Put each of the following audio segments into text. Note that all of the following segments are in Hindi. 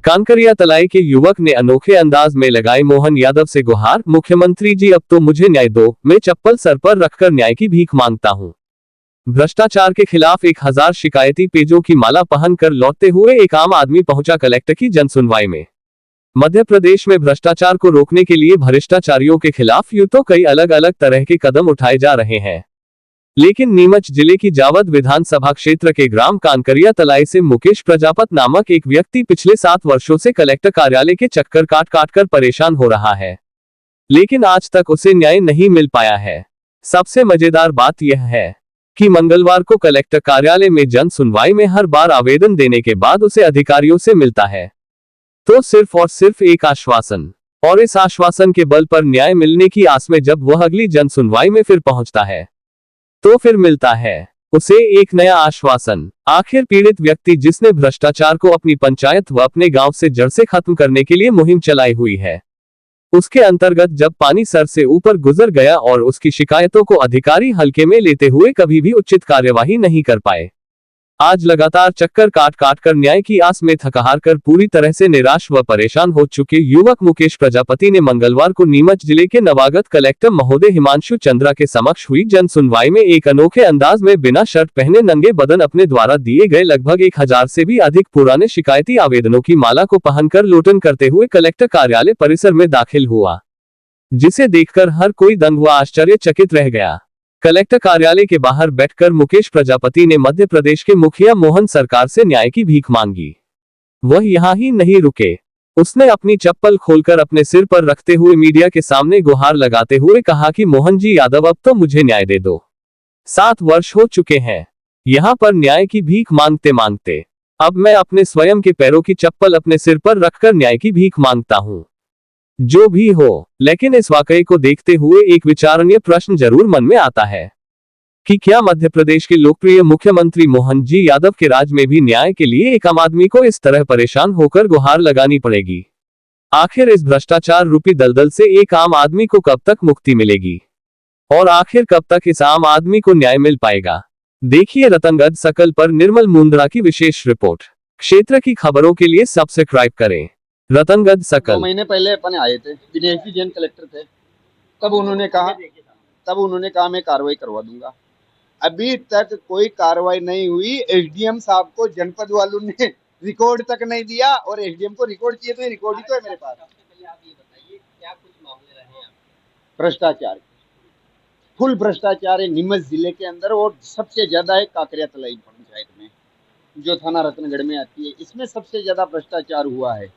कानकरिया तलाई के युवक ने अनोखे अंदाज में लगाई मोहन यादव से गुहार, मुख्यमंत्री जी अब तो मुझे न्याय दो, मैं चप्पल सर पर रखकर न्याय की भीख मांगता हूं। भ्रष्टाचार के खिलाफ 1000 शिकायती पेजों की माला पहनकर लौटते हुए एक आम आदमी पहुंचा कलेक्टर की जनसुनवाई में। मध्य प्रदेश में भ्रष्टाचार को रोकने के लिए भ्रष्टाचारियों के खिलाफ यूं तो कई अलग अलग तरह के कदम उठाए जा रहे हैं, लेकिन नीमच जिले की जावद विधानसभा क्षेत्र के ग्राम कानकरिया तलाई से मुकेश प्रजापत नामक एक व्यक्ति पिछले 7 वर्षों से कलेक्टर कार्यालय के चक्कर काट काट कर परेशान हो रहा है, लेकिन आज तक उसे न्याय नहीं मिल पाया है। सबसे मजेदार बात यह है कि मंगलवार को कलेक्टर कार्यालय में जन सुनवाई में हर बार आवेदन देने के बाद उसे अधिकारियों से मिलता है तो सिर्फ और सिर्फ एक आश्वासन, और इस आश्वासन के बल पर न्याय मिलने की आस में जब वह अगली जन सुनवाई में फिर पहुंचता है तो फिर मिलता है उसे एक नया आश्वासन। आखिर पीड़ित व्यक्ति जिसने भ्रष्टाचार को अपनी पंचायत व अपने गांव से जड़ से खत्म करने के लिए मुहिम चलाई हुई है, उसके अंतर्गत जब पानी सर से ऊपर गुजर गया और उसकी शिकायतों को अधिकारी हल्के में लेते हुए कभी भी उचित कार्यवाही नहीं कर पाए, आज लगातार चक्कर काट काट कर न्याय की आस में थकहार कर पूरी तरह से निराश व परेशान हो चुके युवक मुकेश प्रजापति ने मंगलवार को नीमच जिले के नवागत कलेक्टर महोदय हिमांशु चंद्रा के समक्ष हुई जन सुनवाई में एक अनोखे अंदाज में बिना शर्ट पहने नंगे बदन अपने द्वारा दिए गए लगभग 1000 से भी अधिक पुराने शिकायती आवेदनों की माला को पहनकर लोटन करते हुए कलेक्टर कार्यालय परिसर में दाखिल हुआ, जिसे देखकर हर कोई दंग व आश्चर्यचकित रह गया। कलेक्टर कार्यालय के बाहर बैठकर मुकेश प्रजापति ने मध्य प्रदेश के मुखिया मोहन सरकार से न्याय की भीख मांगी। वह यहाँ ही नहीं रुके, उसने अपनी चप्पल खोलकर अपने सिर पर रखते हुए मीडिया के सामने गुहार लगाते हुए कहा कि मोहन जी यादव अब तो मुझे न्याय दे दो। 7 वर्ष हो चुके हैं यहाँ पर न्याय की भीख मांगते मांगते, अब मैं अपने स्वयं के पैरों की चप्पल अपने सिर पर रखकर न्याय की भीख मांगता हूँ। जो भी हो, लेकिन इस वाकये को देखते हुए एक विचारणीय प्रश्न जरूर मन में आता है कि क्या मध्य प्रदेश के लोकप्रिय मुख्यमंत्री मोहन जी यादव के राज में भी न्याय के लिए एक आम आदमी को इस तरह परेशान होकर गुहार लगानी पड़ेगी? आखिर इस भ्रष्टाचार रूपी दलदल से एक आम आदमी को कब तक मुक्ति मिलेगी और आखिर कब तक इस आम आदमी को न्याय मिल पाएगा? देखिए रतनगढ़ सकल पर निर्मल मुंद्रा की विशेष रिपोर्ट। क्षेत्र की खबरों के लिए सब्सक्राइब करें रतनगढ़ सकल। 2 महीने पहले अपने आए थे, दिनेश जी जैन कलेक्टर थे, तब उन्होंने कहा मैं कार्रवाई करवा दूंगा। अभी तक कोई कार्रवाई नहीं हुई। एसडीएम साहब को जनपद वालों ने रिकॉर्ड तक नहीं दिया और एसडीएम को रिकॉर्ड चाहिए तो रिकॉर्ड ही तो है मेरे पास। आप ये बताइए क्या कुछ मामले रहे हैं? भ्रष्टाचार, फुल भ्रष्टाचार है नीमच जिले के अंदर, और सबसे ज्यादा है काकरिया तलाई पंचायत में जो थाना रतनगढ़ में आती है। इसमें सबसे ज्यादा भ्रष्टाचार हुआ है।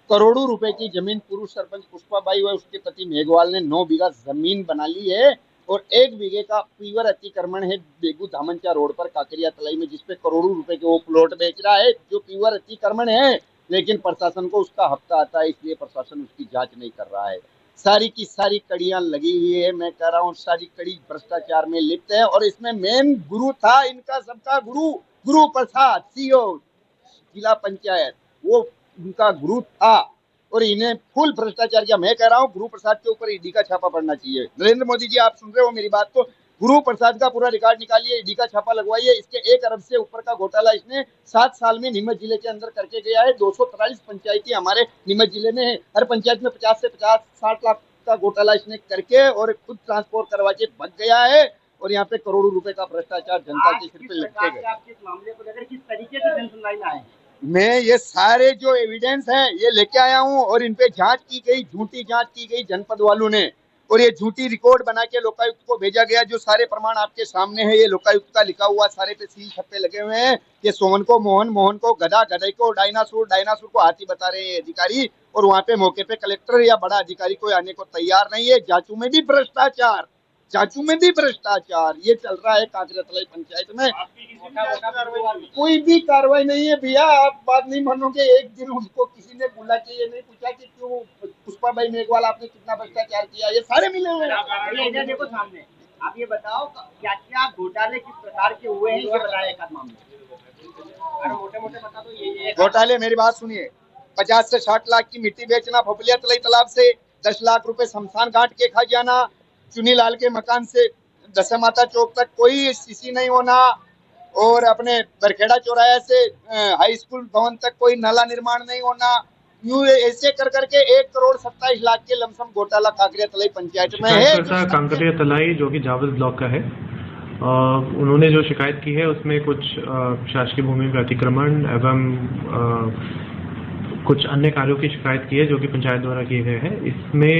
करोड़ों रुपए की जमीन पूर्व सरपंच पुष्पाबाई व उसके पति मेघवाल ने 9 बीघा जमीन बना ली है और 1 बीघे का पीवर अतिक्रमण है बेगू धामनचा रोड पर काकरिया तलाई में, जिसपे करोड़ों रुपए के वो प्लॉट बेच रहा है जो पीवर अतिक्रमण है, लेकिन प्रशासन को उसका हफ्ता आता है, इसलिए प्रशासन उसकी जांच नहीं कर रहा है। सारी की सारी कड़ियां लगी हुई है, मैं कह रहा हूँ सारी कड़ी भ्रष्टाचार में लिप्त है। और इसमें मेन गुरु था इनका सबका गुरु प्रसाद सीओ जिला पंचायत, वो उनका गुरु था और इन्हें फुल भ्रष्टाचार किया। मैं कह रहा हूँ गुरु प्रसाद के ऊपर ईडी का छापा पड़ना चाहिए। नरेंद्र मोदी जी, आप सुन रहे हो मेरी बात? तो गुरु प्रसाद का पूरा रिकॉर्ड निकालिए, ईडी का छापा लगवाइए। इसके 1 अरब से ऊपर का घोटाला इसने 7 साल में नीमच जिले के अंदर करके गया है। 243 पंचायती हमारे नीमच जिले में है, हर पंचायत में 50 से 60 लाख का घोटाला इसने करके और खुद ट्रांसपोर्ट करवा के भाग गया है और यहाँ पे करोड़ों रुपए का भ्रष्टाचार जनता के सिर पे लटके गए। आप इस मामले को लेकर किस तरीके से जनसुनवाई में आए? मैं ये सारे जो एविडेंस हैं ये लेके आया हूँ और इन पे जांच की गई, झूठी जांच की गई जनपद वालों ने, और ये झूठी रिकॉर्ड बना के लोकायुक्त को भेजा गया। जो सारे प्रमाण आपके सामने है, ये लोकायुक्त का लिखा हुआ, सारे पे सील छप्पे लगे हुए हैं। ये सोहन को मोहन, मोहन को गधा, गधे को डायनासोर, डायनासोर को हाथी बता रहे हैं अधिकारी, और वहाँ पे मौके पे कलेक्टर या बड़ा अधिकारी कोई आने को तैयार नहीं है। जांचू में भी भ्रष्टाचार, ये चल रहा है काकरिया तलाई पंचायत में। कोई भी कार्रवाई नहीं है भैया, आप बात नहीं मानोगे। एक दिन उनको किसी ने बुला के ये नहीं पूछा कि क्यों पुष्पाबाई मेघवाल आपने कितना भ्रष्टाचार किया, ये सारे मिले हुए हैं देखो सामने। आप ये बताओ क्या क्या घोटाले किस प्रकार के हुए हैं, ये बताया एक मामले मोटे-मोटे बता दो। ये घोटाले, मेरी बात सुनिए। 50 से 60 लाख की मिट्टी बेचना भोपलिया तलाई तालाब से, 10 लाख रुपए शमशान घाट के खा जाना, चुनीलाल के मकान से दशा माता चौक तक कोई सीसी नहीं होना, और अपने बरखेड़ा चौराहे से हाई स्कूल भवन तक कोई नाला निर्माण नहीं होना, यूं ऐसे कर करके 1,27,00,000 के लमसम घोटाला कांकरिया तलाई पंचायत में है। शिकायतकर्ता कांकरिया तलाई जो कि जावल ब्लॉक का है, उन्होंने जो शिकायत की है उसमें कुछ शासकीय भूमि का अतिक्रमण एवं कुछ अन्य कार्यों की शिकायत की है जो कि पंचायत द्वारा किए गए हैं। इसमें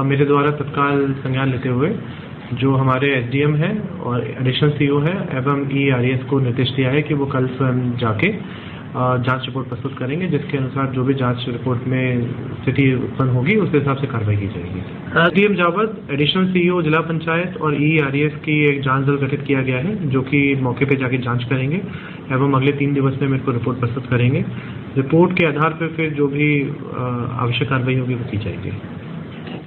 मेरे द्वारा तत्काल संज्ञान लेते हुए जो हमारे एसडीएम हैं और एडिशनल सीईओ है एवं ईआरएस को निर्देश दिया है कि वो कल स्वयं जाके जांच रिपोर्ट प्रस्तुत करेंगे, जिसके अनुसार जो भी जांच रिपोर्ट में स्थिति उत्पन्न होगी उस हिसाब से कार्रवाई की जाएगी। एसडीएम जावद, एडिशनल सीईओ जिला पंचायत और ईआरएस की एक जांच दल गठित किया गया है जो कि मौके पे जाके जांच करेंगे एवं अगले 3 दिवस में मेरे को रिपोर्ट प्रस्तुत करेंगे। रिपोर्ट के आधार पर फिर जो भी आवश्यक कार्रवाई होगी वो की जाएगी।